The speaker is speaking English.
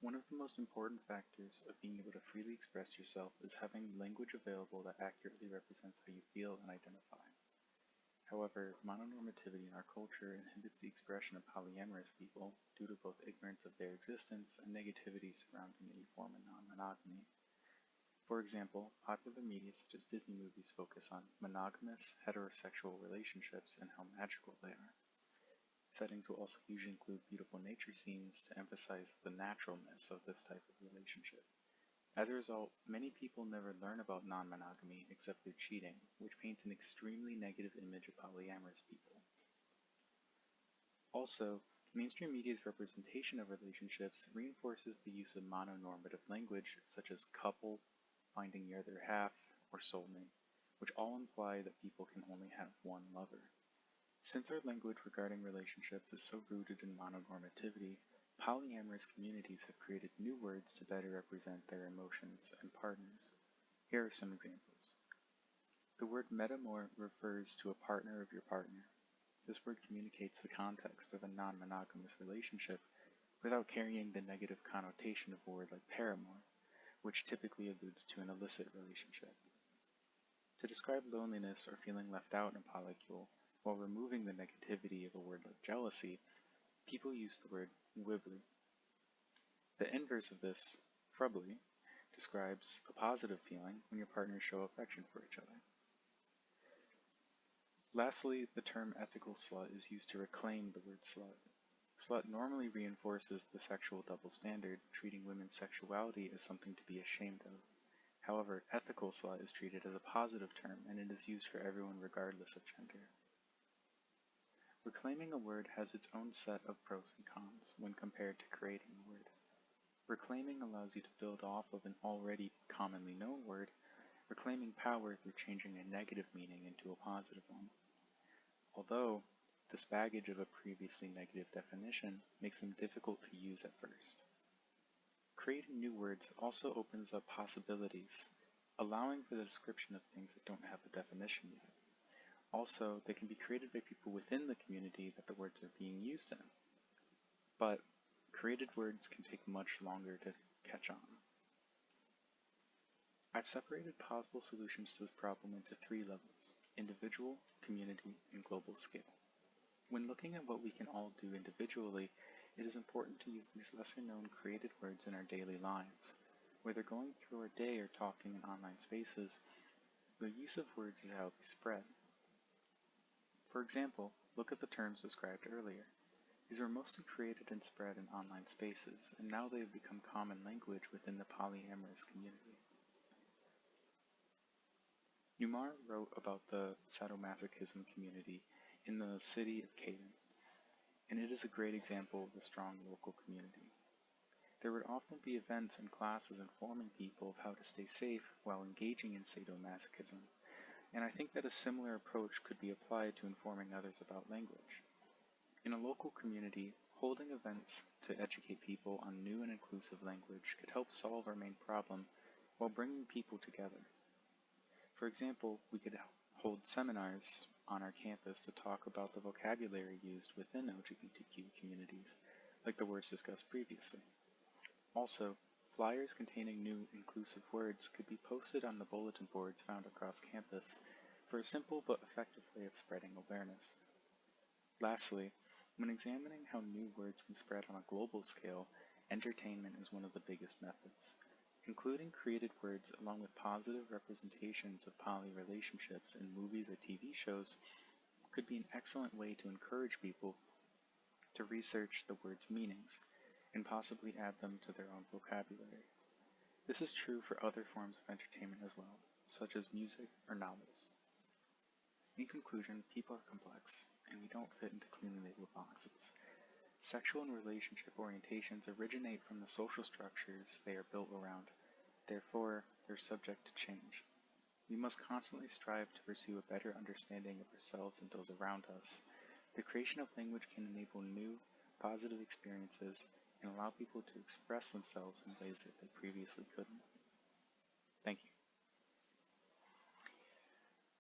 One of the most important factors of being able to freely express yourself is having language available that accurately represents how you feel and identify. However, mononormativity in our culture inhibits the expression of polyamorous people due to both ignorance of their existence and negativity surrounding any form of non-monogamy. For example, popular media such as Disney movies focus on monogamous, heterosexual relationships and how magical they are. Settings will also usually include beautiful nature scenes to emphasize the naturalness of this type of relationship. As a result, many people never learn about non-monogamy except through cheating, which paints an extremely negative image of polyamorous people. Also, mainstream media's representation of relationships reinforces the use of mononormative language such as couple, finding your other half, or soulmate, which all imply that people can only have one lover. Since our language regarding relationships is so rooted in mononormativity, polyamorous communities have created new words to better represent their emotions and partners. Here are some examples. The word metamor refers to a partner of your partner. This word communicates the context of a non-monogamous relationship without carrying the negative connotation of a word like paramour, which typically alludes to an illicit relationship. To describe loneliness or feeling left out in a polycule, while removing the negativity of a word like jealousy, people use the word wibbly. The inverse of this, frubbly, describes a positive feeling when your partners show affection for each other. Lastly, the term ethical slut is used to reclaim the word slut. Slut normally reinforces the sexual double standard, treating women's sexuality as something to be ashamed of. However, ethical slut is treated as a positive term, and it is used for everyone regardless of gender. Reclaiming a word has its own set of pros and cons when compared to creating a word. Reclaiming allows you to build off of an already commonly known word, reclaiming power through changing a negative meaning into a positive one. Although, this baggage of a previously negative definition makes them difficult to use at first. Creating new words also opens up possibilities, allowing for the description of things that don't have a definition yet. Also, they can be created by people within the community that the words are being used in. But created words can take much longer to catch on. I've separated possible solutions to this problem into 3 levels: individual, community, and global scale. When looking at what we can all do individually, it is important to use these lesser-known created words in our daily lives. Whether going through our day or talking in online spaces, the use of words is how they spread. For example, look at the terms described earlier. These were mostly created and spread in online spaces, and now they have become common language within the polyamorous community. Newmar wrote about the sadomasochism community in the city of Caden, and it is a great example of a strong local community. There would often be events and classes informing people of how to stay safe while engaging in sadomasochism, and I think that a similar approach could be applied to informing others about language. In a local community, holding events to educate people on new and inclusive language could help solve our main problem while bringing people together. For example, we could hold seminars on our campus to talk about the vocabulary used within LGBTQ communities, like the words discussed previously. Also, flyers containing new inclusive words could be posted on the bulletin boards found across campus for a simple but effective way of spreading awareness. Lastly, when examining how new words can spread on a global scale, entertainment is one of the biggest methods. Including created words along with positive representations of poly relationships in movies or TV shows could be an excellent way to encourage people to research the word's meanings and possibly add them to their own vocabulary. This is true for other forms of entertainment as well, such as music or novels. In conclusion, people are complex, and we don't fit into cleanly labeled boxes. Sexual and relationship orientations originate from the social structures they are built around. Therefore, they're subject to change. We must constantly strive to pursue a better understanding of ourselves and those around us. The creation of language can enable new, positive experiences and allow people to express themselves in ways that they previously couldn't.